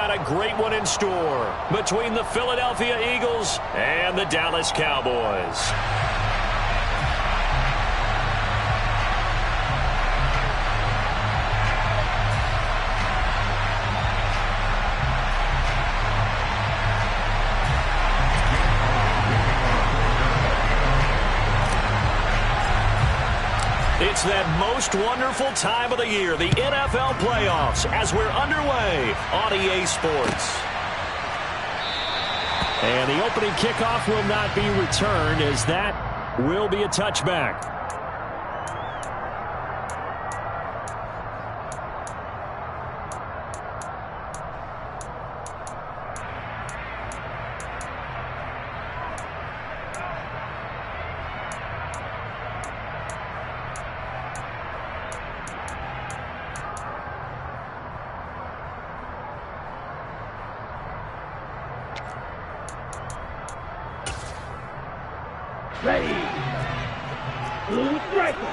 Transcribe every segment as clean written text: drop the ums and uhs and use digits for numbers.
got a great one in store between the Philadelphia Eagles and the Dallas Cowboys. It's that most wonderful time of the year, the NFL playoffs, as we're underway on EA Sports. And the opening kickoff will not be returned, as that will be a touchback. Ready. Blue striker.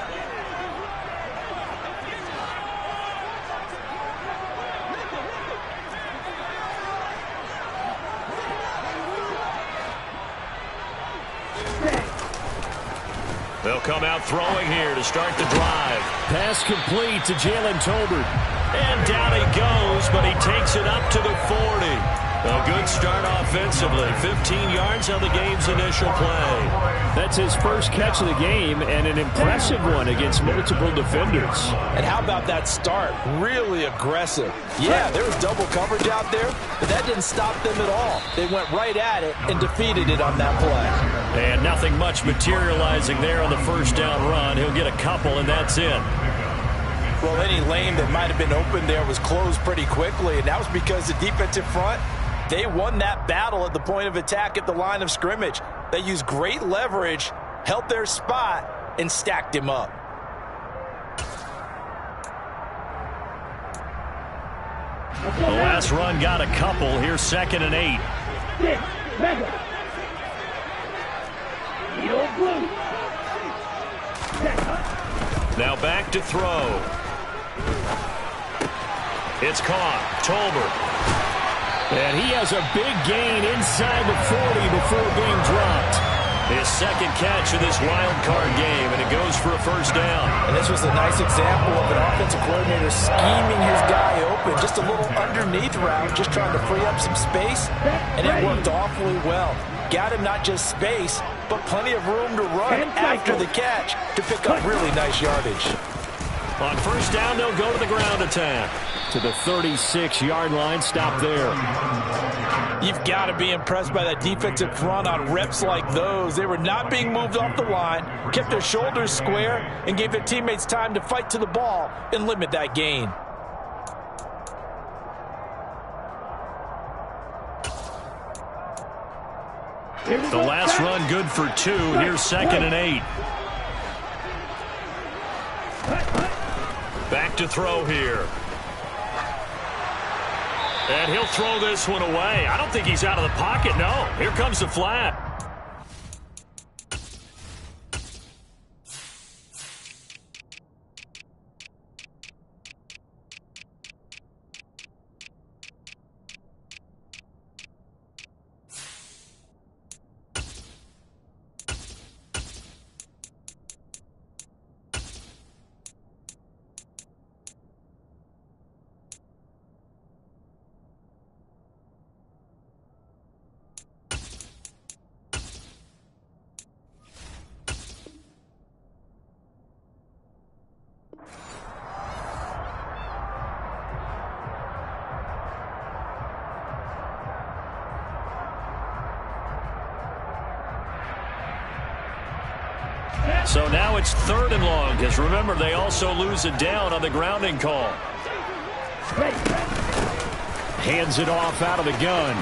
They'll come out throwing here to start the drive. Pass complete to Jalen Tolbert. And down he goes, but he takes it up to the 40. A good start offensively. 15 yards on the game's initial play. That's his first catch of the game, and an impressive one against multiple defenders. And how about that start? Really aggressive. Yeah, there was double coverage out there, but that didn't stop them at all. They went right at it and defeated it on that play. And nothing much materializing there on the first down run. He'll get a couple, and that's it. Well, any lane that might have been open there was closed pretty quickly, and that was because the defensive front, they won that battle at the point of attack at the line of scrimmage. They used great leverage, held their spot, and stacked him up. The last run got a couple. Here's 2nd and 8. Now back to throw. It's caught. Tolbert. And he has a big gain inside the 40 before being dropped. His second catch of this wild card game, and it goes for a first down. And this was a nice example of an offensive coordinator scheming his guy open. Just a little underneath route, just trying to free up some space, and it worked awfully well. Got him not just space, but plenty of room to run after the catch to pick up really nice yardage. On first down, they'll go to the ground attack. To the 36-yard line, stop there. You've got to be impressed by that defensive front on reps like those. They were not being moved off the line, kept their shoulders square, and gave their teammates time to fight to the ball and limit that gain. The last run good for 2. Here's 2nd and 8. Back to throw here. And he'll throw this one away. I don't think he's out of the pocket, no. Here comes the flat. So now it's 3rd and long, because remember, they also lose it down on the grounding call. Hands it off out of the gun.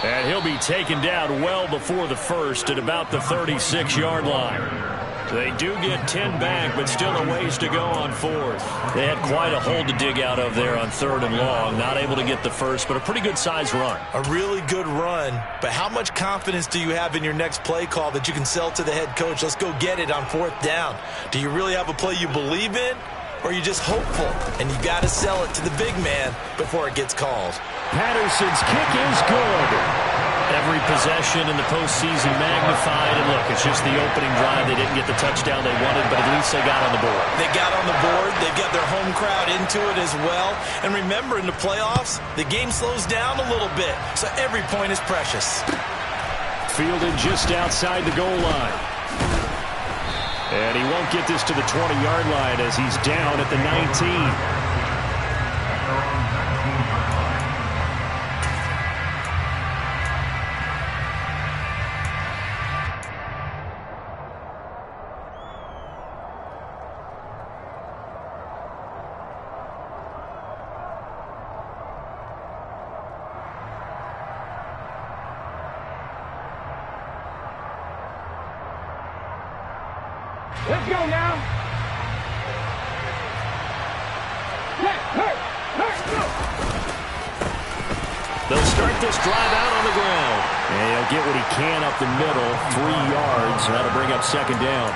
And he'll be taken down well before the first at about the 36-yard line. They do get 10 back, but still a ways to go on 4th. They had quite a hole to dig out of there on 3rd and long. Not able to get the first, but a pretty good-sized run. A really good run, but how much confidence do you have in your next play call that you can sell to the head coach? Let's go get it on 4th down. Do you really have a play you believe in? or you're just hopeful, and you got to sell it to the big man before it gets called. Patterson's kick is good. Every possession in the postseason magnified. And look, it's just the opening drive. They didn't get the touchdown they wanted, but at least they got on the board. They got on the board. They've got their home crowd into it as well. And remember, in the playoffs, the game slows down a little bit, so every point is precious. Fielded just outside the goal line. And he won't get this to the 20-yard line as he's down at the 19. Let's go now. Go. They'll start this drive out on the ground. And he'll get what he can up the middle. 3 yards. That'll bring up second down.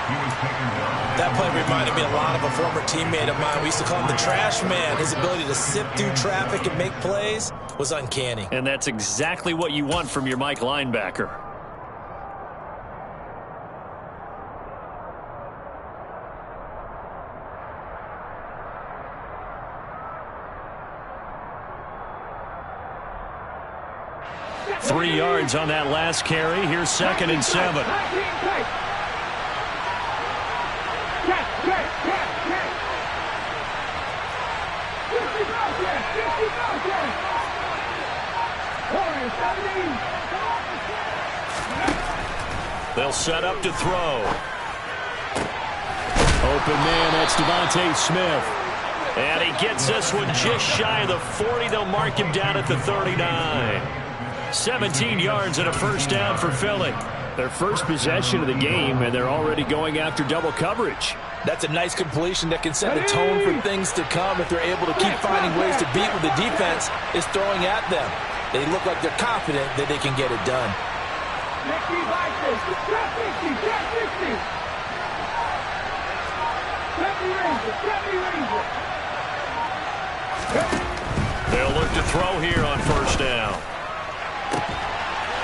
That play reminded me a lot of a former teammate of mine. We used to call him the trash man. His ability to sift through traffic and make plays was uncanny. And that's exactly what you want from your Mike linebacker. Three yards on that last carry. Here's 2nd and 7. They'll set up to throw. Open man, that's Devontae Smith. And he gets this one just shy of the 40. They'll mark him down at the 39. 17 yards and a first down for Philly. Their first possession of the game, and they're already going after double coverage. That's a nice completion that can set the tone for things to come if they're able to keep finding ways to beat what the defense is throwing at them. They look like they're confident that they can get it done. They'll look to throw here on first down.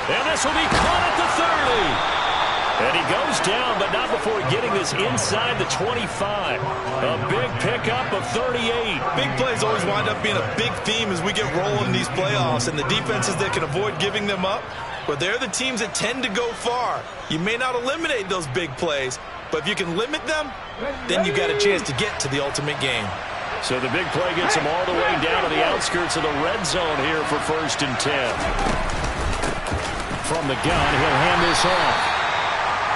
And this will be caught at the 30. And he goes down, but not before getting this inside the 25. A big pickup of 38. Big plays always wind up being a big theme as we get rolling in these playoffs. And the defenses that can avoid giving them up, but they're the teams that tend to go far. You may not eliminate those big plays, but if you can limit them, then you've got a chance to get to the ultimate game. So the big play gets him all the way down to the outskirts of the red zone here for 1st and 10. From the gun, he'll hand this off.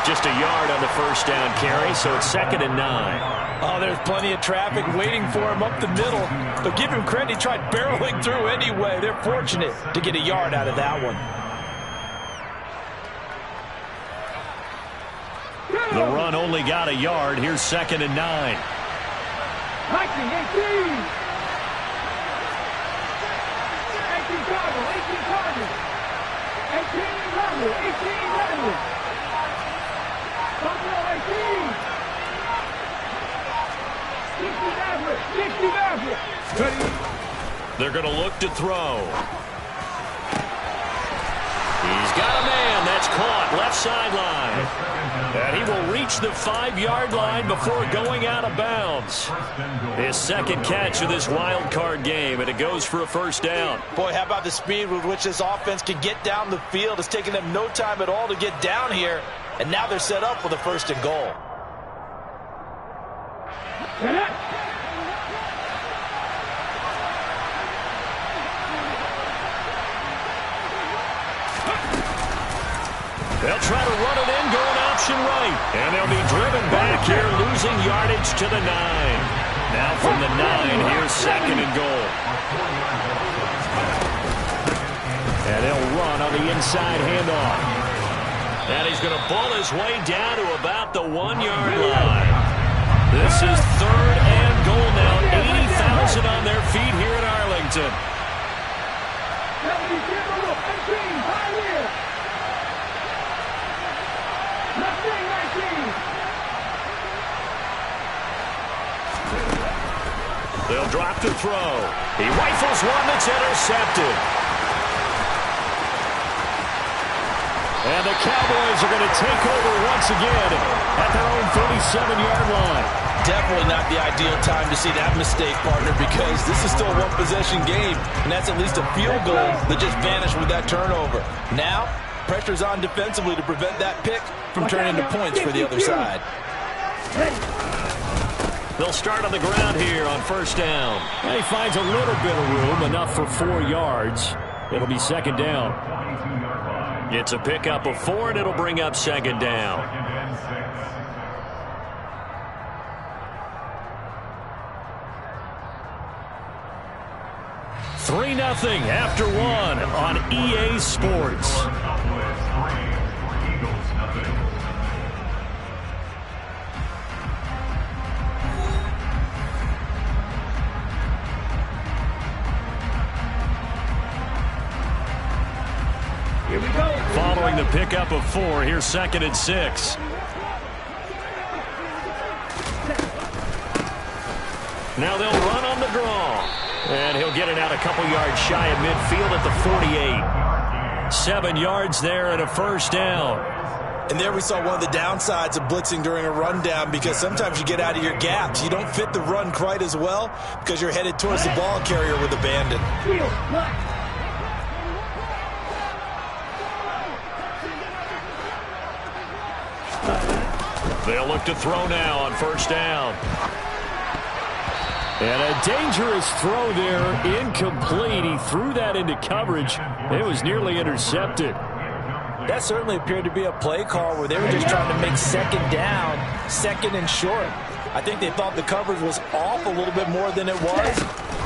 Just a yard on the first down carry, so it's 2nd and 9. Oh, there's plenty of traffic waiting for him up the middle. But give him credit, he tried barreling through anyway. They're fortunate to get a yard out of that one. The run only got a yard. Here's 2nd and 9. 18. They're going to look to throw. He's got a man. That's caught. Left sideline. And he will reach the 5-yard line before going out of bounds. His second catch of this wild card game, and it goes for a first down. Boy, how about the speed with which this offense can get down the field? It's taken them no time at all to get down here, and now they're set up with a 1st and goal. They'll try to run it in, going option right. And they'll be driven back here, losing yardage to the 9. Now from the 9, here's 2nd and goal. And they'll run on the inside handoff. And he's going to ball his way down to about the 1-yard line. This is 3rd and goal now. 80,000 on their feet here in Arlington. They'll drop the throw. He rifles one that's intercepted. And the Cowboys are going to take over once again at their own 37-yard line. Definitely not the ideal time to see that mistake, partner, because this is still a one-possession game, and that's at least a field goal that just vanished with that turnover. Now, pressure's on defensively to prevent that pick from turning into points for the other side. They'll start on the ground here on first down. And he finds a little bit of room, enough for 4 yards. It'll be second down. It's a pickup of 4, and it'll bring up second down. Three 0 after 1 on EA Sports. Here we go. Following the pickup of 4, here's 2nd and 6. Now they'll run on the draw. And he'll get it out a couple yards shy of midfield at the 48. 7 yards there and a first down. And there we saw one of the downsides of blitzing during a rundown, because sometimes you get out of your gaps. You don't fit the run quite as well because you're headed towards the ball carrier with abandon. They'll look to throw now on first down. And a dangerous throw there, incomplete. He threw that into coverage. It was nearly intercepted. That certainly appeared to be a play call where they were just trying to make second down, second and short. I think they thought the coverage was off a little bit more than it was.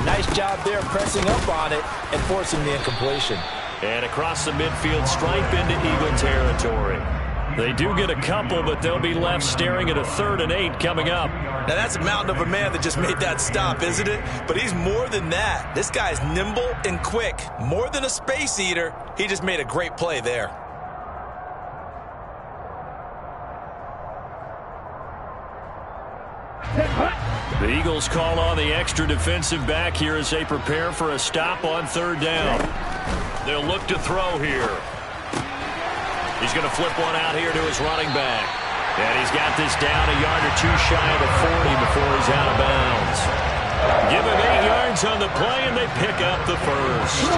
Nice job there pressing up on it and forcing the incompletion. And across the midfield stripe into Eagle territory. They do get a couple, but they'll be left staring at a 3rd and 8 coming up. Now that's a mountain of a man that just made that stop, isn't it? But he's more than that. This guy's nimble and quick. More than a space eater, he just made a great play there. The Eagles call on the extra defensive back here as they prepare for a stop on 3rd down. They'll look to throw here. He's going to flip one out here to his running back. And he's got this down a yard or 2 shy of the 40 before he's out of bounds. Give him 8 yards on the play, and they pick up the first.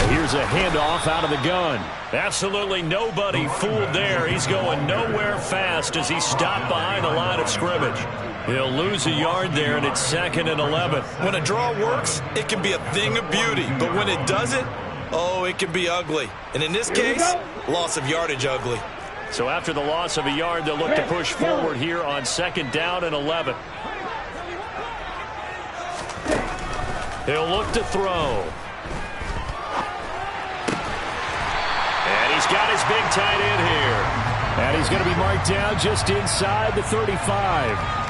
Here's a handoff out of the gun. Absolutely nobody fooled there. He's going nowhere fast as he stopped behind the line of scrimmage. He'll lose a yard there, and it's 2nd and 11. When a draw works, it can be a thing of beauty. But when it doesn't, oh, it can be ugly. And in this case, loss of yardage ugly. So after the loss of a yard, they'll look to push forward here on 2nd down and 11. He'll look to throw. And he's got his big tight end here. And he's going to be marked down just inside the 35.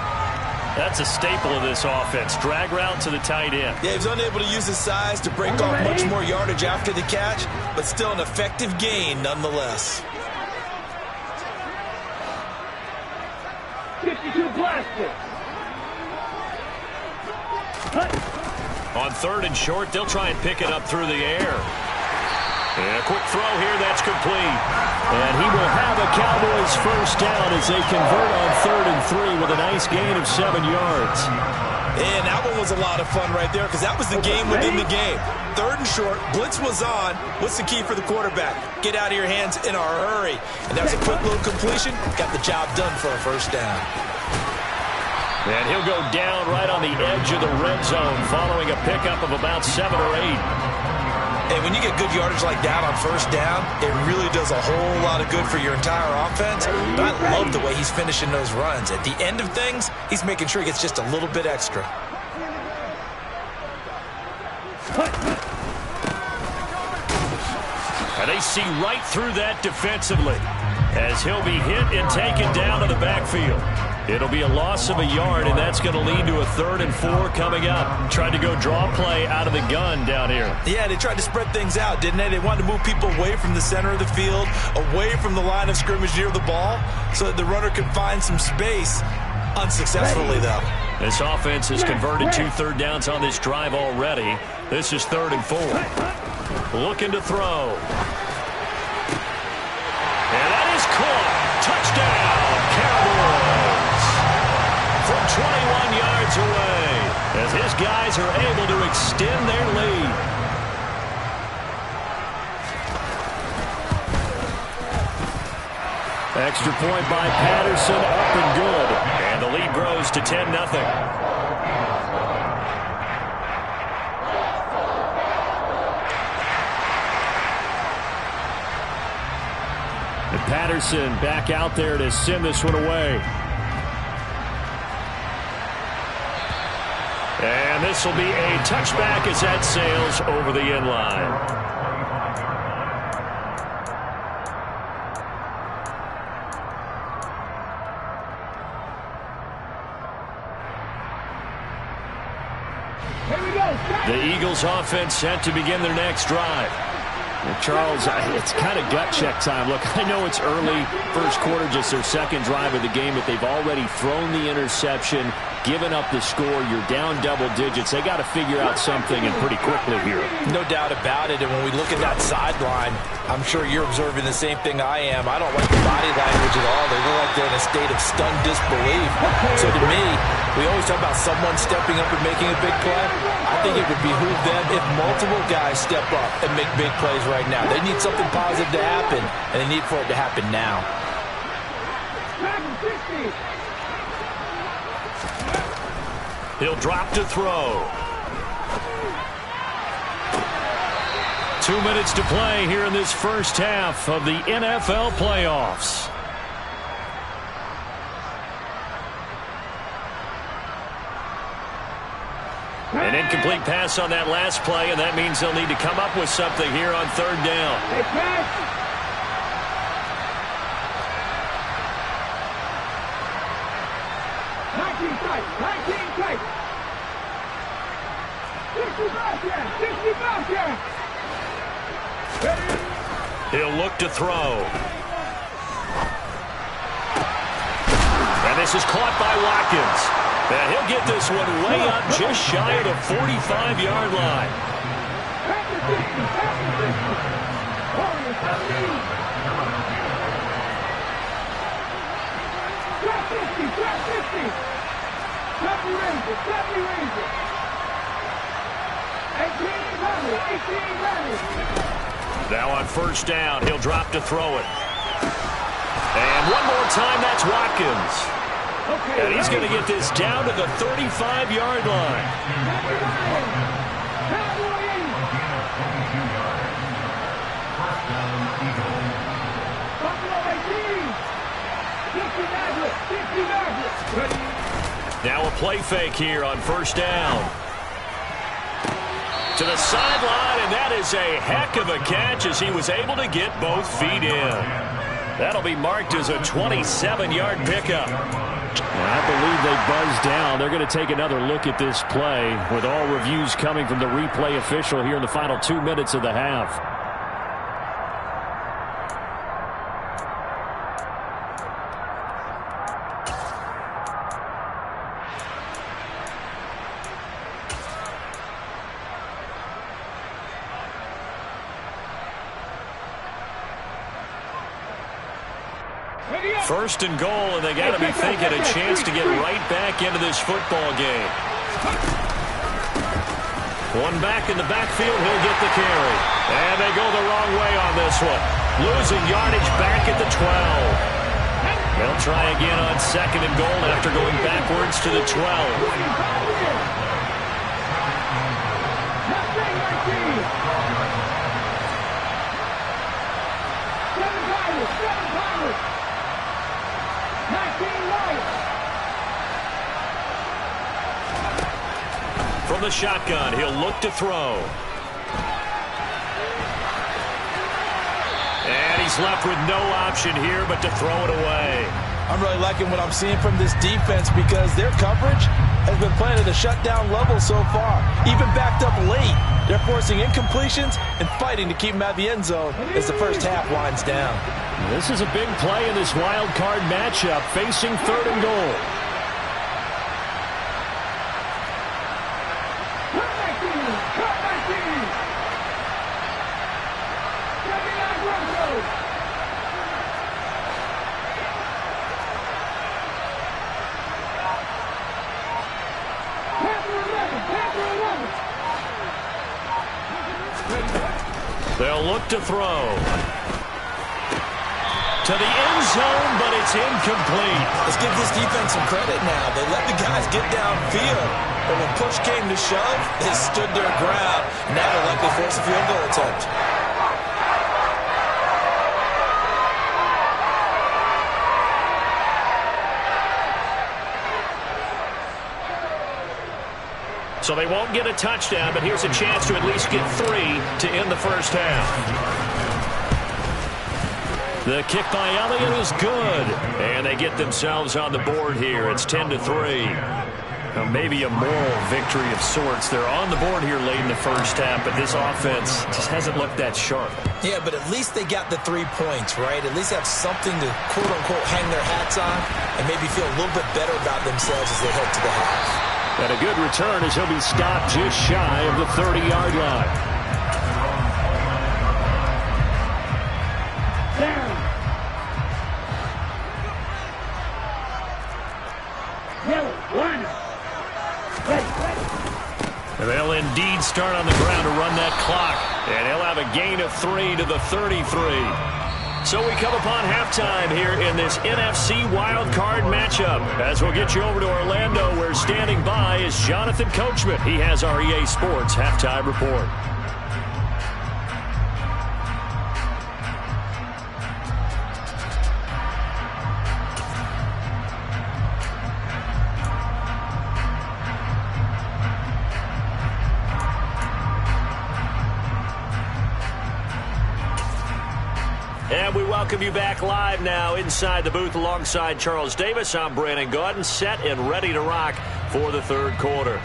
That's a staple of this offense. Drag route to the tight end. Yeah, he was unable to use his size to break off much more yardage after the catch, but still an effective gain nonetheless. 52 blaster. On 3rd and short, they'll try and pick it up through the air. And a quick throw here, that's complete. And he will have a Cowboys first down as they convert on 3rd and 3 with a nice gain of 7 yards. And that one was a lot of fun right there, because that was the game within the game. 3rd and short, blitz was on. What's the key for the quarterback? Get out of your hands in a hurry. And that was a quick little completion. Got the job done for a first down. And he'll go down right on the edge of the red zone following a pickup of about 7 or 8. And when you get good yardage like that on first down, it really does a whole lot of good for your entire offense. But I love the way he's finishing those runs. At the end of things, he's making sure he gets just a little bit extra. And they see right through that defensively as he'll be hit and taken down to the backfield. It'll be a loss of a yard, and that's going to lead to a 3rd and 4 coming up. Tried to go draw play out of the gun down here. Yeah, they tried to spread things out, didn't they? They wanted to move people away from the center of the field, away from the line of scrimmage near the ball, so that the runner could find some space. Unsuccessfully, though. This offense has converted 2 third downs on this drive already. This is 3rd and 4. Looking to throw. And that is caught. Touchdown, Cowboys. From 21 yards away, as his guys are able to extend their lead. Extra point by Patterson, up and good. And the lead grows to 10-0. And Patterson back out there to send this one away. And this will be a touchback as that sails over the end line. The Eagles offense set to begin their next drive. Well, Charles, it's kind of gut check time. Look, I know it's early, first quarter, just their second drive of the game, but they've already thrown the interception, given up the score. You're down double digits. They got to figure out something, and pretty quickly here. No doubt about it. And when we look at that sideline, I'm sure you're observing the same thing I am. I don't like the body language at all. They look like they're in a state of stunned disbelief. So to me, we always talk about someone stepping up and making a big play. I think it would behoove them if multiple guys step up and make big plays right now. They need something positive to happen, and they need for it to happen now. He'll drop to throw. 2 minutes to play here in this first half of the NFL playoffs. An incomplete pass on that last play, and that means they'll need to come up with something here on 3rd down. Hey, pass. He'll look to throw. And this is caught by Watkins. And he'll get this one way up just shy of the 45-yard line. Now on 1st down, he'll drop to throw it. And one more time, that's Watkins. And he's going to get this down to the 35-yard line. Now a play fake here on 1st down. To the sideline, and that is a heck of a catch as he was able to get both feet in. That'll be marked as a 27-yard pickup. I believe they buzzed down. They're going to take another look at this play with all reviews coming from the replay official here in the final 2 minutes of the half. First and goal, and they got to be thinking a chance to get right back into this football game. One back in the backfield, he'll get the carry. And they go the wrong way on this one. Losing yardage back at the 12. They'll try again on 2nd and goal after going backwards to the 12. From the shotgun, he'll look to throw. And he's left with no option here but to throw it away. I'm really liking what I'm seeing from this defense because their coverage has been playing at a shutdown level so far. Even backed up late, they're forcing incompletions and fighting to keep them out of the end zone as the first half winds down. This is a big play in this wild card matchup, facing 3rd and goal. They'll look to throw. To the end zone, but it's incomplete. Let's give this defense some credit now. They let the guys get downfield, but when push came to shove, they stood their ground. Now they'll likely force a field goal attempt. So they won't get a touchdown, but here's a chance to at least get 3 to end the first half. The kick by Elliott is good, and they get themselves on the board here. It's 10-3. Now maybe a moral victory of sorts. They're on the board here late in the first half, but this offense just hasn't looked that sharp. Yeah, but at least they got the 3 points, right? At least have something to, quote-unquote, hang their hats on and maybe feel a little bit better about themselves as they head to the half. And a good return as he'll be stopped just shy of the 30-yard line. Down. Yellow, line up. And they'll indeed start on the ground to run that clock. And he'll have a gain of 3 to the 33. So we come upon halftime here in this NFC Wildcard matchup. As we'll get you over to Orlando, where standing by is Jonathan Coachman. He has our EA Sports halftime report. And we welcome you back live now inside the booth alongside Charles Davis. I'm Brandon Gaudin, set and ready to rock for the 3rd quarter.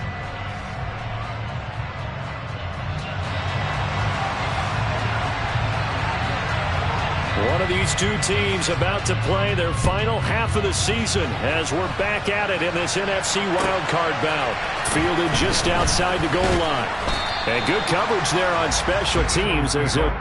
One of these two teams about to play their final half of the season as we're back at it in this NFC wildcard bout. Fielded just outside the goal line. And good coverage there on special teams as they'll...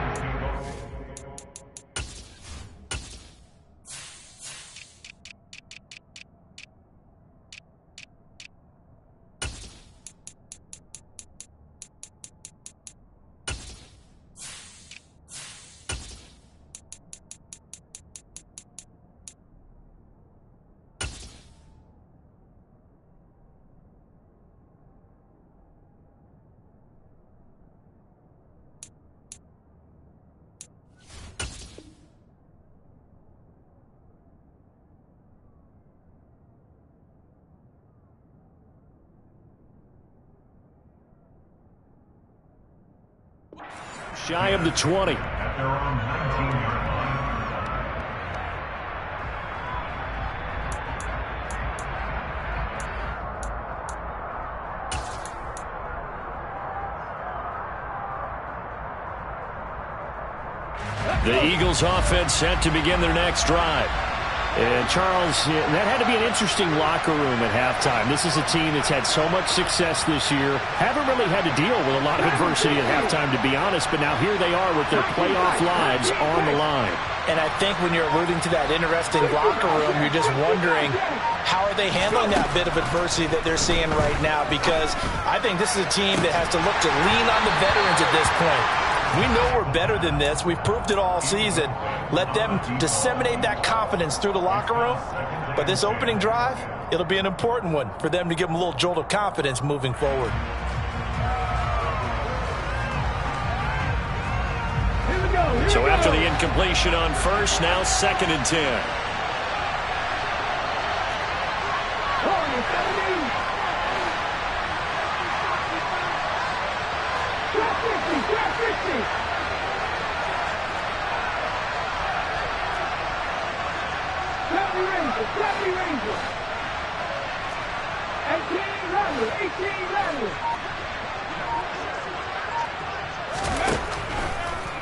Shy of the 20. The Eagles offense set to begin their next drive. And Charles, that had to be an interesting locker room at halftime. This is a team that's had so much success this year. Haven't really had to deal with a lot of adversity at halftime, to be honest. But now here they are with their playoff lives on the line. And I think when you're alluding to that interesting locker room, you're just wondering how are they handling that bit of adversity that they're seeing right now? Because I think this is a team that has to look to lean on the veterans at this point. We know we're better than this. We've proved it all season. Let them disseminate that confidence through the locker room. But this opening drive, it'll be an important one for them to give them a little jolt of confidence moving forward. So after the incompletion on first, now 2nd and 10.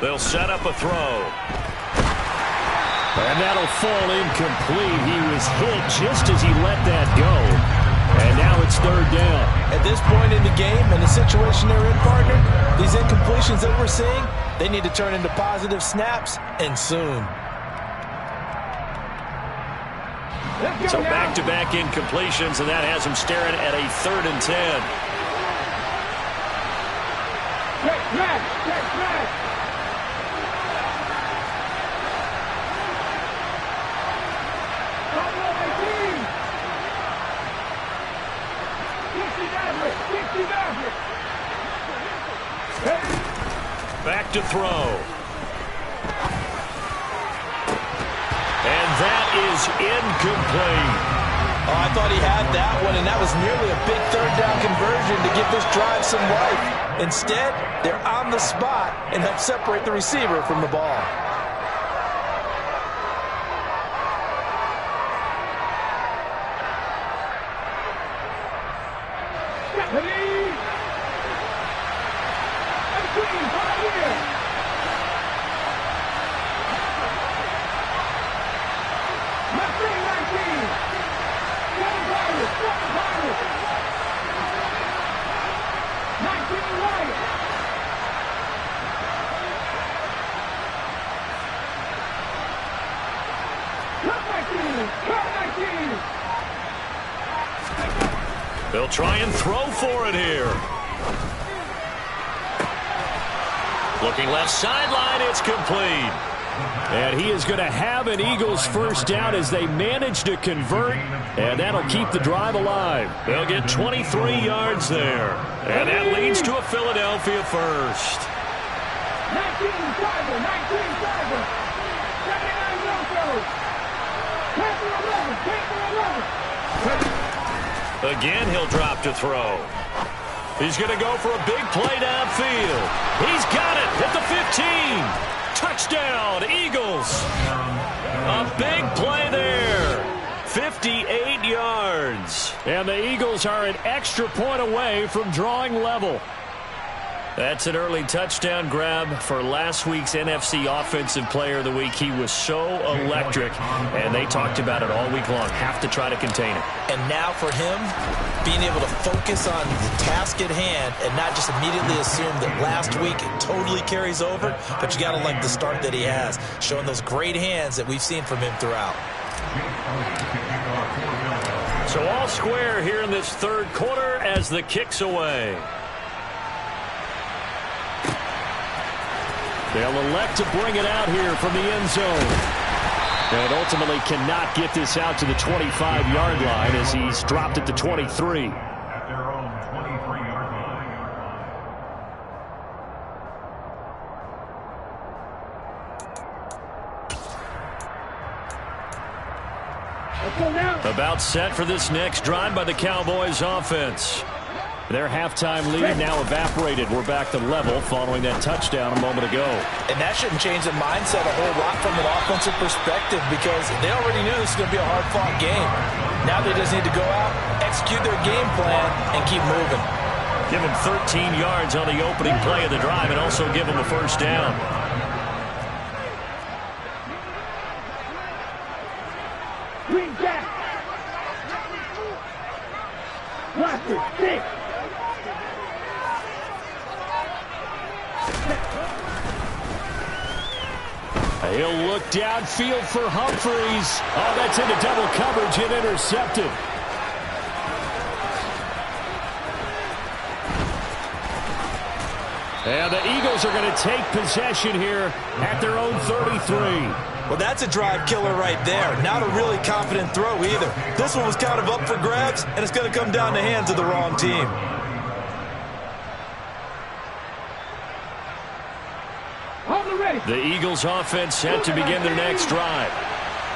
They'll set up a throw. And that'll fall incomplete. He was hit just as he let that go. And now it's third down. At this point in the game and the situation they're in, partner, these incompletions that we're seeing, they need to turn into positive snaps, and soon. So back-to-back incompletions, and that has him staring at a 3rd and 10. Back to throw. And that is incomplete. Oh, I thought he had that one, and that was nearly a big 3rd down conversion to give this drive some life. Instead, they're on the spot and help separate the receiver from the ball. They'll try and throw for it here. Looking left sideline, it's complete. And he is going to have an Eagles first down as they manage to convert, and that'll keep the drive alive. They'll get 23 yards there, and that leads to a Philadelphia first. 19-5, 19-5. 79 Wilco. 10-11, 10-11. Again, he'll drop to throw. He's going to go for a big play downfield. He's got it at the 15. Touchdown, Eagles. A big play there. 58 yards. And the Eagles are an extra point away from drawing level. That's an early touchdown grab for last week's NFC Offensive Player of the Week. He was so electric, and they talked about it all week long. Have to try to contain it. And now for him, being able to focus on the task at hand and not just immediately assume that last week it totally carries over, but you got to like the start that he has, showing those great hands that we've seen from him throughout. So all square here in this third quarter as the kick's away. They'll elect to bring it out here from the end zone. And ultimately cannot get this out to the 25-yard line as he's dropped at the 23. At their own 23-yard line. About set for this next drive by the Cowboys offense. Their halftime lead now evaporated. We're back to level following that touchdown a moment ago. And that shouldn't change the mindset a whole lot from an offensive perspective because they already knew this was going to be a hard-fought game. Now they just need to go out, execute their game plan, and keep moving. Give them 13 yards on the opening play of the drive and also give them a first down. Green Jack. Roster 6. He'll look downfield for Humphreys. Oh, that's into double coverage and intercepted. And the Eagles are going to take possession here at their own 33. Well, that's a drive killer right there. Not a really confident throw either. This one was kind of up for grabs, and it's going to come down the hands of the wrong team. The Eagles offense set to begin their next drive.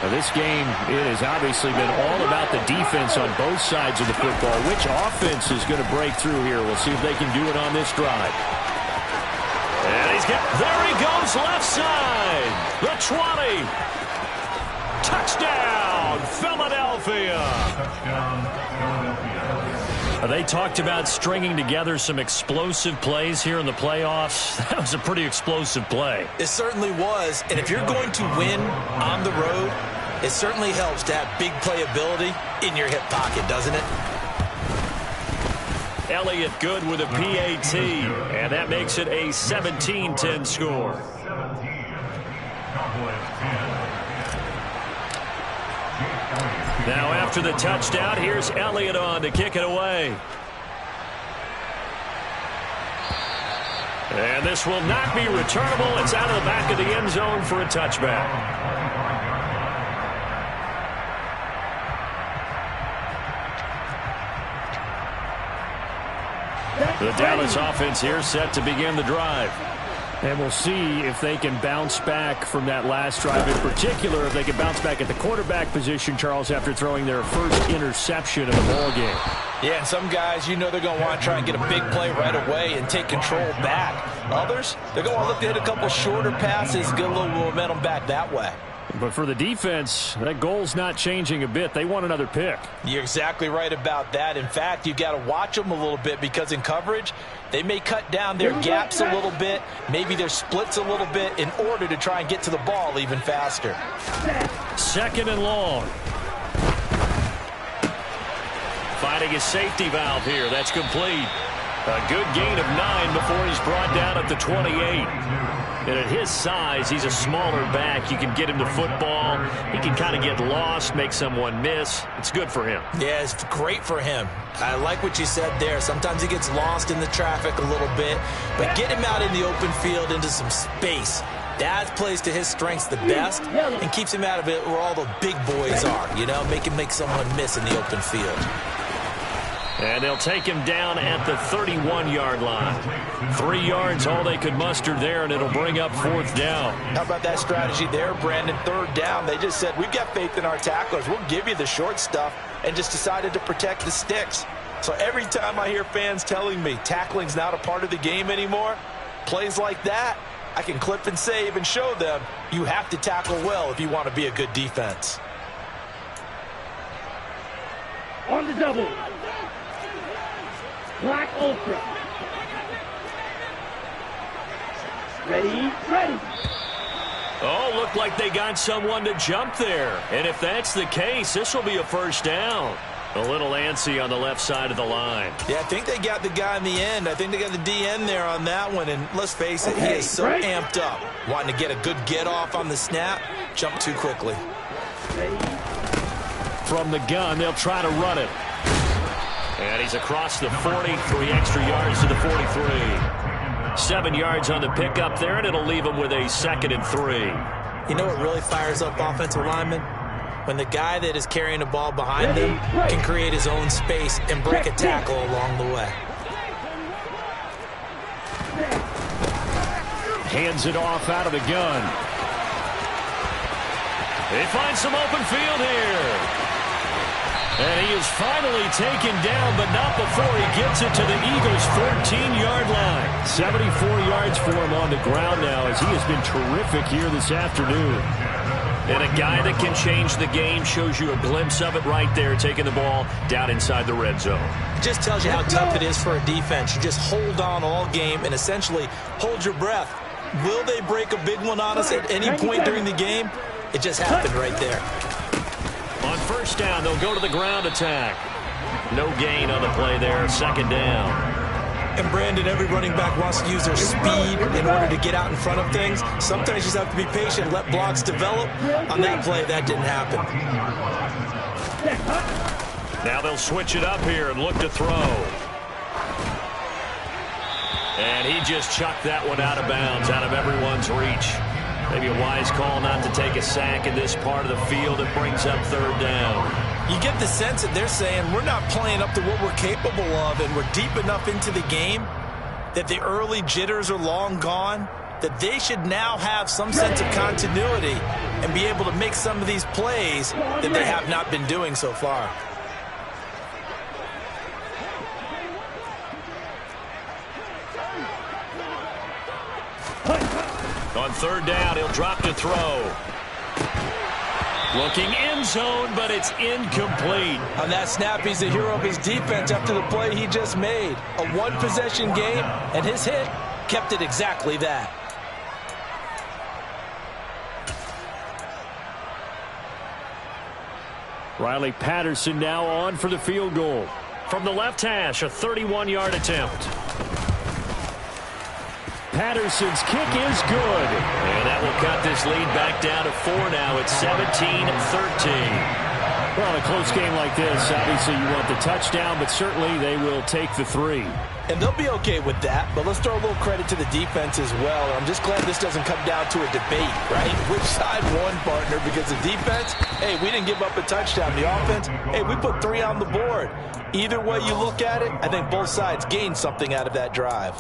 Now, this game, it has obviously been all about the defense on both sides of the football. Which offense is going to break through here? We'll see if they can do it on this drive. And there he goes left side. The 20. Touchdown, Philadelphia. Touchdown, Philadelphia. They talked about stringing together some explosive plays here in the playoffs. That was a pretty explosive play. It certainly was. And if you're going to win on the road, it certainly helps to have big playability in your hip pocket, doesn't it? Elliott good with a PAT, and that makes it a 17-10 score. 17. Cowboys 10. Now after the touchdown, here's Elliott on to kick it away. And this will not be returnable. It's out of the back of the end zone for a touchback. The Dallas offense here set to begin the drive. And we'll see if they can bounce back from that last drive, in particular if they can bounce back at the quarterback position, Charles, after throwing their first interception of the ball game. Yeah, and some guys, you know they're going to want to try and get a big play right away and take control back. Others, they're going to look to hit a couple shorter passes, get a little momentum back that way. But for the defense, that goal's not changing a bit. They want another pick. You're exactly right about that. In fact, you got to watch them a little bit because in coverage, they may cut down their gaps a little bit, maybe their splits a little bit in order to try and get to the ball even faster. Second and long. Finding his safety valve here. That's complete. A good gain of 9 before he's brought down at the 28. And at his size, he's a smaller back. You can get him to football. He can kind of get lost, make someone miss. It's good for him. Yeah, it's great for him. I like what you said there. Sometimes he gets lost in the traffic a little bit. But get him out in the open field into some space. That plays to his strengths the best and keeps him out of it where all the big boys are. You know, make him make someone miss in the open field. And they'll take him down at the 31-yard line. 3 yards, all they could muster there, and it'll bring up 4th down. How about that strategy there, Brandon? 3rd down. They just said, we've got faith in our tacklers. We'll give you the short stuff, and just decided to protect the sticks. So every time I hear fans telling me tackling's not a part of the game anymore, plays like that, I can clip and save and show them you have to tackle well if you want to be a good defense. On the double. Black Ultra. Ready, ready. Oh, looked like they got someone to jump there. And if that's the case, this will be a 1st down. A little antsy on the left side of the line. Yeah, I think they got the guy in the end. I think they got the DN there on that one. And let's face it, he is so amped up. Wanting to get a good get off on the snap. Jump too quickly. From the gun, they'll try to run it. And he's across the 40, 3 extra yards to the 43. 7 yards on the pickup there, and it'll leave him with a 2nd and 3. You know what really fires up offensive linemen? When the guy that is carrying the ball behind them can create his own space and break a tackle along the way. Hands it off out of the gun. They find some open field here. And he is finally taken down, but not before he gets it to the Eagles' 14-yard line. 74 yards for him on the ground now as he has been terrific here this afternoon. And a guy that can change the game shows you a glimpse of it right there, taking the ball down inside the red zone. It just tells you how tough it is for a defense. You just hold on all game and essentially hold your breath. Will they break a big one on us at any point during the game? It just happened right there. On 1st down, they'll go to the ground attack. No gain on the play there, 2nd down. And Brandon, every running back wants to use their speed in order to get out in front of things. Sometimes you just have to be patient, let blocks develop. On that play, that didn't happen. Now they'll switch it up here and look to throw. And he just chucked that one out of bounds, out of everyone's reach. Maybe a wise call not to take a sack in this part of the field. It brings up 3rd down. You get the sense that they're saying we're not playing up to what we're capable of, and we're deep enough into the game that the early jitters are long gone, that they should now have some sense of continuity and be able to make some of these plays that they have not been doing so far. On 3rd down, he'll drop to throw. Looking end zone, but it's incomplete. On that snap, he's the hero of his defense after the play he just made. A one-possession game, and his hit kept it exactly that. Riley Patterson now on for the field goal. From the left hash, a 31-yard attempt. Patterson's kick is good. And that will cut this lead back down to 4 now. It's 17-13. Well, in a close game like this, obviously you want the touchdown, but certainly they will take the 3. And they'll be okay with that, but let's throw a little credit to the defense as well. I'm just glad this doesn't come down to a debate, right? Which side won, partner? Because the defense, hey, we didn't give up a touchdown. The offense, hey, we put 3 on the board. Either way you look at it, I think both sides gained something out of that drive.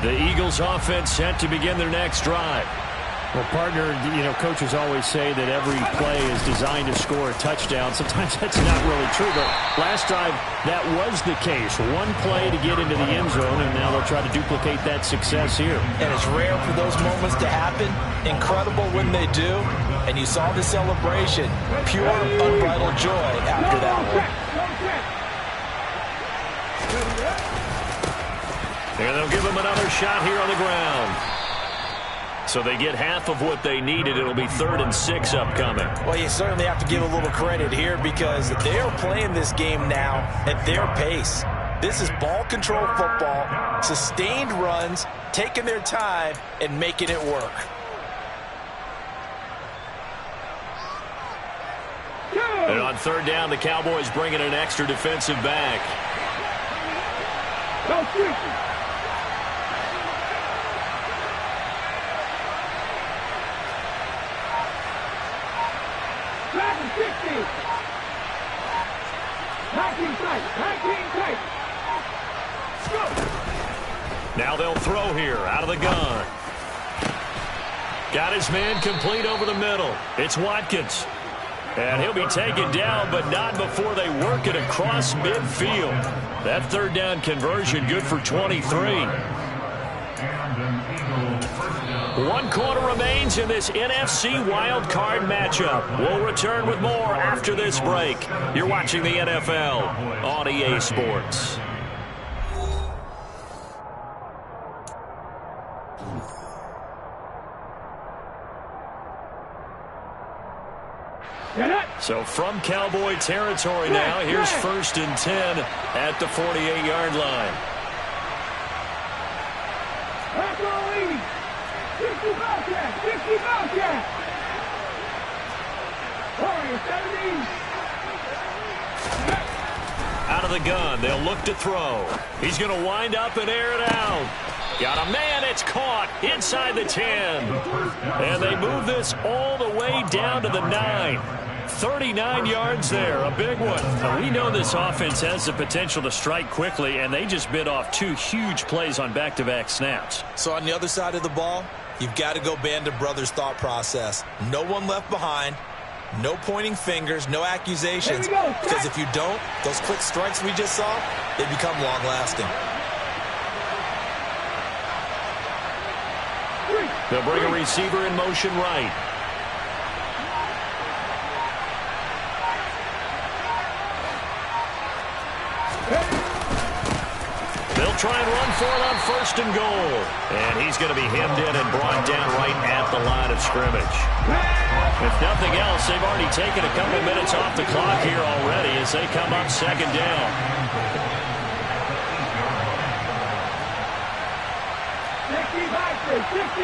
The Eagles offense set to begin their next drive. Well, partner, coaches always say that every play is designed to score a touchdown. Sometimes that's not really true, but last drive, that was the case. One play to get into the end zone, and now they'll try to duplicate that success here. And it's rare for those moments to happen. Incredible when they do. And you saw the celebration. Pure, unbridled joy after that one. And they'll give him another shot here on the ground. So they get half of what they needed. It'll be 3rd and 6 upcoming. Well, you certainly have to give a little credit here because they're playing this game now at their pace. This is ball control football, sustained runs, taking their time, and making it work. And on 3rd down, the Cowboys bring in an extra defensive back. Now they'll throw here out of the gun. Got his man complete over the middle. It's Watkins. And he'll be taken down, but not before they work it across midfield. That 3rd down conversion good for 23. 1 quarter remains in this NFC Wildcard matchup. We'll return with more after this break. You're watching the NFL on EA Sports. So from Cowboy territory now, here's 1st and 10 at the 48-yard line. 60 Bobcat! Out of the gun, they'll look to throw. He's going to wind up and air it out. Got a man, it's caught inside the 10. And they move this all the way down to the 9. 39 yards there, a big one. Now, we know this offense has the potential to strike quickly, and they just bit off 2 huge plays on back-to-back snaps. So on the other side of the ball, you've got to go Band of Brothers thought process. No one left behind, no pointing fingers, no accusations. Because if you don't, those quick strikes we just saw, they become long-lasting. They'll bring a receiver in motion right. They'll try and run for it on 1st and goal. And he's going to be hemmed in and brought down right at the line of scrimmage. If nothing else, they've already taken a couple minutes off the clock here already as they come up 2nd down. 60.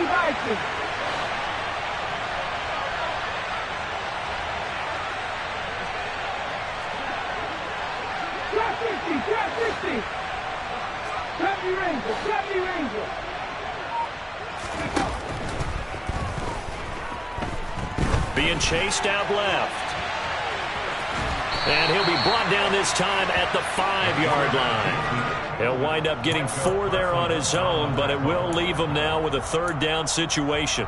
Being chased out left. And he'll be brought down this time at the 5-yard line. He'll wind up getting 4 there on his own, but it will leave him now with a 3rd down situation.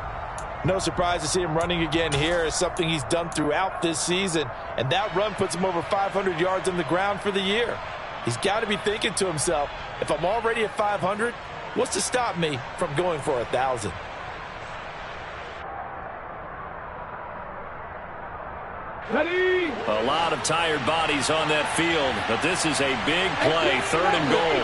No surprise to see him running again here. It's something he's done throughout this season, and that run puts him over 500 yards on the ground for the year. He's got to be thinking to himself, if I'm already at 500, what's to stop me from going for 1,000? Ready? A lot of tired bodies on that field, but this is a big play, 3rd and goal.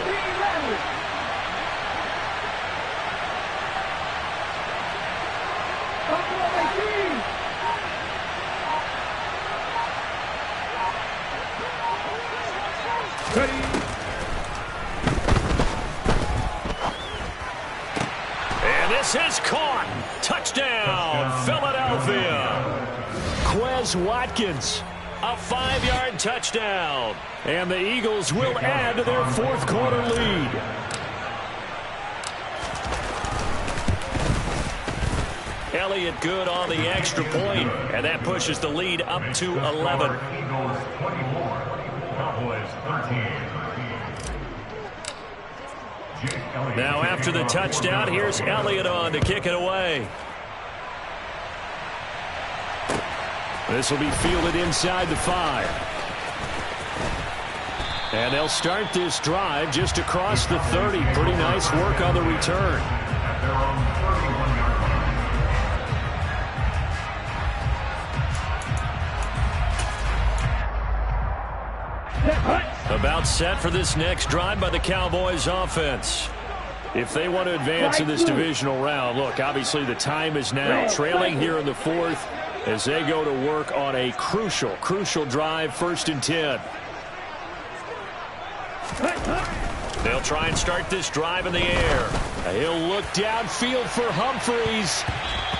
And this is caught. Touchdown, Philadelphia. Quez Watkins, A 5-yard touchdown. and the Eagles will add to their 4th quarter lead. Elliott good on the extra point, and that pushes the lead up to 11. Eagles 24, Cowboys 13. Now after the touchdown, here's Elliott on to kick it away. This will be fielded inside the 5. And they'll start this drive just across the 30. Pretty nice work on the return. At their own 31-yard line. About set for this next drive by the Cowboys offense. If they want to advance in this divisional round, look, obviously the time is now. Trailing here in the 4th as they go to work on a crucial drive, 1st and 10. They'll try and start this drive in the air. He'll look downfield for Humphreys.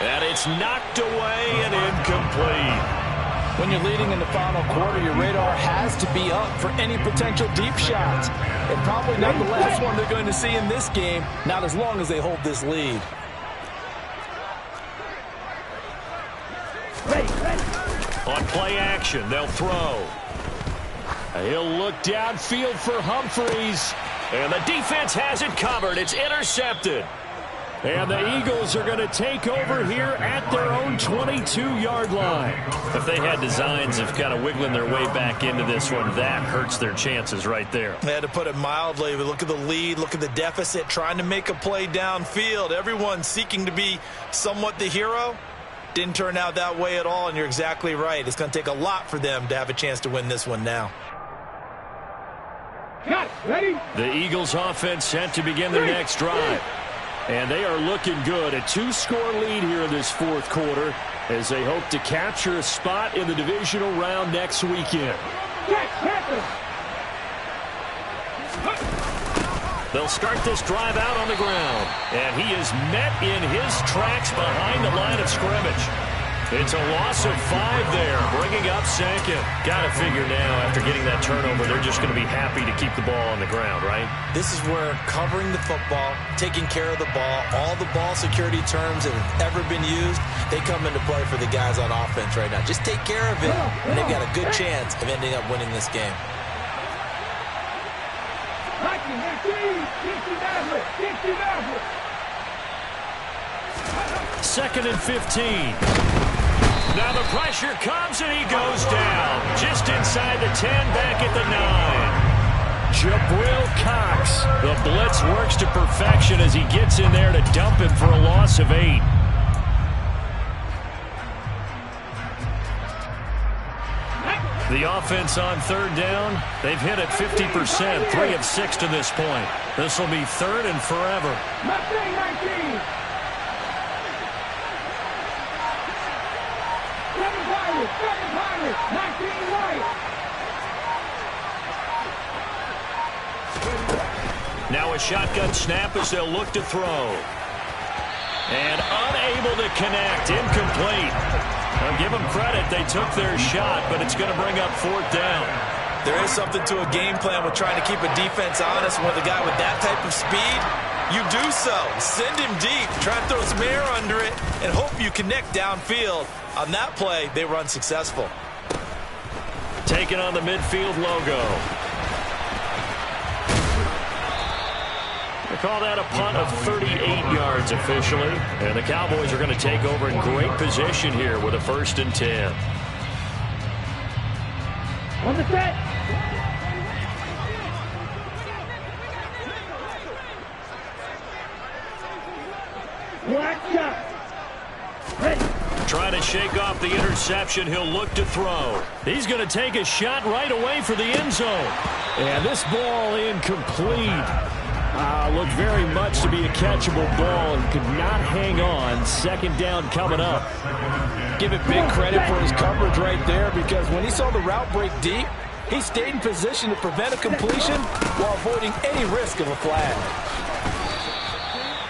And it's knocked away and incomplete. When you're leading in the final quarter, your radar has to be up for any potential deep shots. And probably not the last one they're going to see in this game, not as long as they hold this lead. On play action, they'll throw. He'll look downfield for Humphreys. And the defense has it covered. It's intercepted. And the Eagles are going to take over here at their own 22-yard line. If they had designs of kind of wiggling their way back into this one, that hurts their chances right there. They had to put it mildly. But look at the lead, look at the deficit, trying to make a play downfield. Everyone seeking to be somewhat the hero. Didn't turn out that way at all, and you're exactly right. It's going to take a lot for them to have a chance to win this one now. Ready? The Eagles offense set to begin their next drive. And they are looking good. A 2-score lead here in this 4th quarter as they hope to capture a spot in the divisional round next weekend. They'll start this drive out on the ground. And he is met in his tracks behind the line of scrimmage. It's a loss of 5 there, bringing up 2nd. Got to figure now, after getting that turnover, they're just going to be happy to keep the ball on the ground, right? This is where covering the football, taking care of the ball, all the ball security terms that have ever been used, they come into play for the guys on offense right now. Just take care of it, and they've got a good chance of ending up winning this game. 2nd and 15. Now the pressure comes and he goes down. Just inside the 10, back at the 9. Jabril Cox. The blitz works to perfection as he gets in there to dump him for a loss of 8. The offense on 3rd down, they've hit it 50%, 3 of 6 to this point. This will be 3rd and forever. Now a shotgun snap as they'll look to throw. And unable to connect, incomplete. I'll give them credit, they took their shot, but it's going to bring up 4th down. There is something to a game plan with trying to keep a defense honest. With a guy with that type of speed, you do so. Send him deep, try to throw some air under it, and hope you connect downfield. On that play, they run successful. Taking on the midfield logo. call that a punt of 38 yards officially. And the Cowboys are going to take over in great position here with a 1st and 10. On the set. Watch out. Ready. Trying to shake off the interception. He'll look to throw. He's going to take a shot right away for the end zone. And this ball incomplete. Looked very much to be a catchable ball and could not hang on. 2nd down coming up. Give it big credit for his coverage right there, because when he saw the route break deep, he stayed in position to prevent a completion while avoiding any risk of a flag.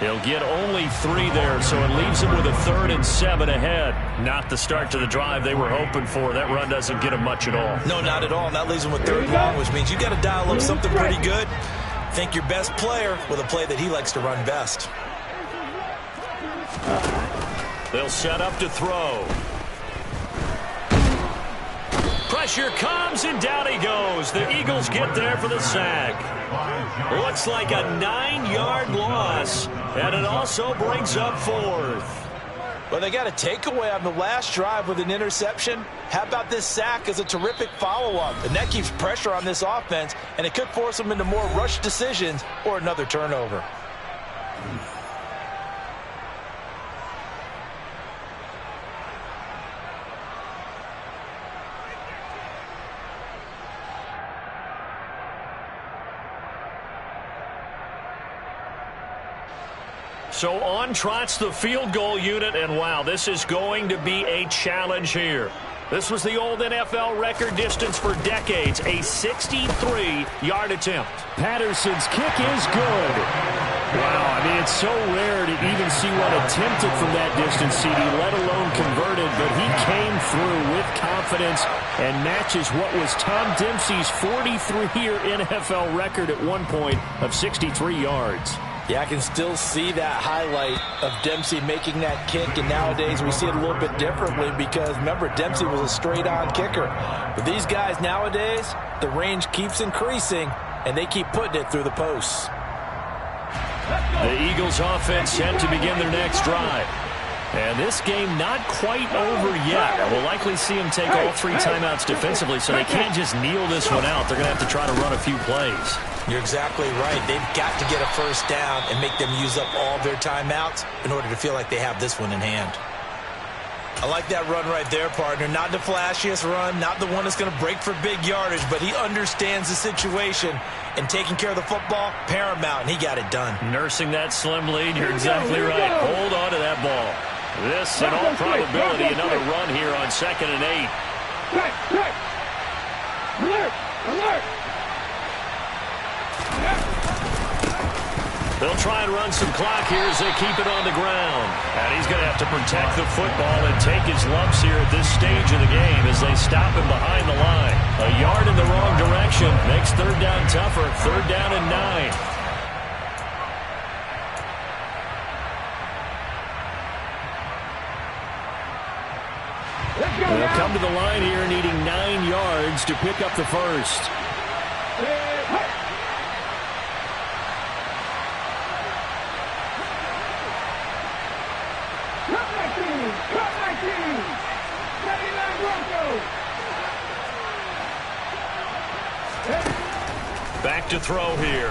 He'll get only 3 there, so it leaves him with a 3rd and 7 ahead. Not the start to the drive they were hoping for. That run doesn't get him much at all. No, not at all. And that leaves him with 3rd long, which means you got to dial up something pretty good. Think your best player with a play that he likes to run best. They'll set up to throw. Pressure comes, and down he goes. The Eagles get there for the sack. Looks like a 9-yard loss, and it also brings up 4th. Well, they got a takeaway on the last drive with an interception. How about this sack as a terrific follow-up? And that keeps pressure on this offense, and it could force them into more rushed decisions or another turnover. So on trots the field goal unit, and wow, this is going to be a challenge here. This was the old NFL record distance for decades, a 63-yard attempt. Patterson's kick is good. Wow, I mean, it's so rare to even see one attempted from that distance, CD, let alone converted, but he came through with confidence and matches what was Tom Dempsey's 43-year NFL record at one point of 63 yards. Yeah, I can still see that highlight of Dempsey making that kick, and nowadays we see it a little bit differently because, remember, Dempsey was a straight-on kicker. But these guys nowadays, the range keeps increasing, and they keep putting it through the posts. The Eagles offense set to begin their next drive. And this game not quite over yet. We'll likely see them take all 3 timeouts defensively, so they can't just kneel this one out. They're going to have to try to run a few plays. You're exactly right. They've got to get a 1st down and make them use up all their timeouts in order to feel like they have this one in hand. I like that run right there, partner. Not the flashiest run, not the one that's going to break for big yardage, but he understands the situation, and taking care of the football, paramount, and he got it done. Nursing that slim lead, you're exactly right. Hold on to that ball. This, in all probability, another run here on 2nd and 8. Alert! Alert! They'll try and run some clock here as they keep it on the ground. And he's going to have to protect the football and take his lumps here at this stage of the game as they stop him behind the line. A yard in the wrong direction makes 3rd down tougher. 3rd down and 9. They'll come to the line here needing 9 yards to pick up the 1st. Back to throw here.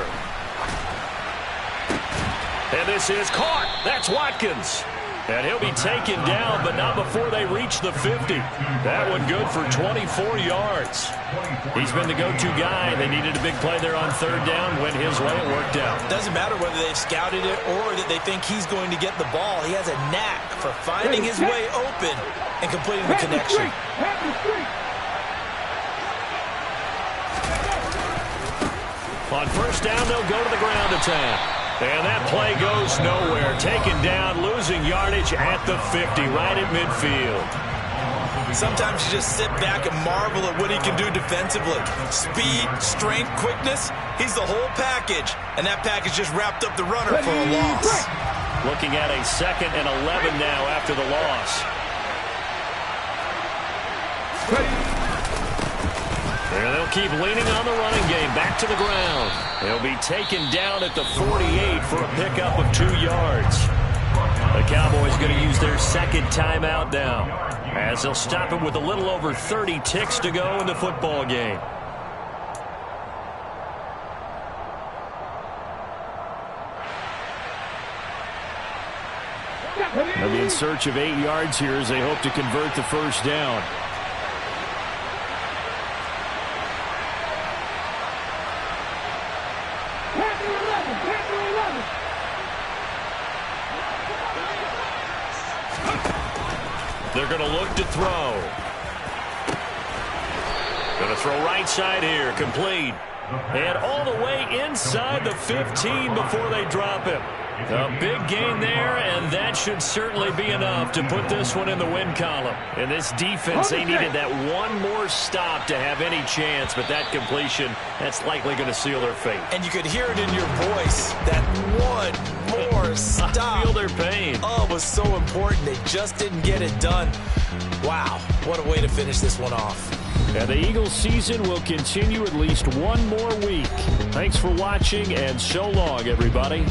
And this is caught. That's Watkins. And he'll be taken down, but not before they reach the 50. That one good for 24 yards. He's been the go-to guy. They needed a big play there on 3rd down. Went his way. It worked out. Doesn't matter whether they've scouted it or that they think he's going to get the ball. He has a knack for finding his way open and completing the connection. On 1st down, they'll go to the ground attack. And that play goes nowhere. Taken down, losing yardage at the 50, right at midfield. Sometimes you just sit back and marvel at what he can do defensively. Speed, strength, quickness, he's the whole package. And that package just wrapped up the runner for a loss. Looking at a 2nd and 11 now after the loss. And they'll keep leaning on the running game. Back to the ground. He'll be taken down at the 48 for a pickup of 2 yards. The Cowboys going to use their second timeout now, as they'll stop it with a little over 30 ticks to go in the football game. They'll be in search of 8 yards here as they hope to convert the first down. They're going to look to throw. Going to throw right side here, complete. And all the way inside the 15 before they drop him. A big gain there, and that should certainly be enough to put this one in the win column. And this defense, they needed that one more stop to have any chance, but that completion, that's likely going to seal their fate. And you could hear it in your voice, that one more stop. I feel their pain. Oh, it was so important. They just didn't get it done. Wow, what a way to finish this one off. And the Eagles season will continue at least one more week. Thanks for watching, and so long, everybody.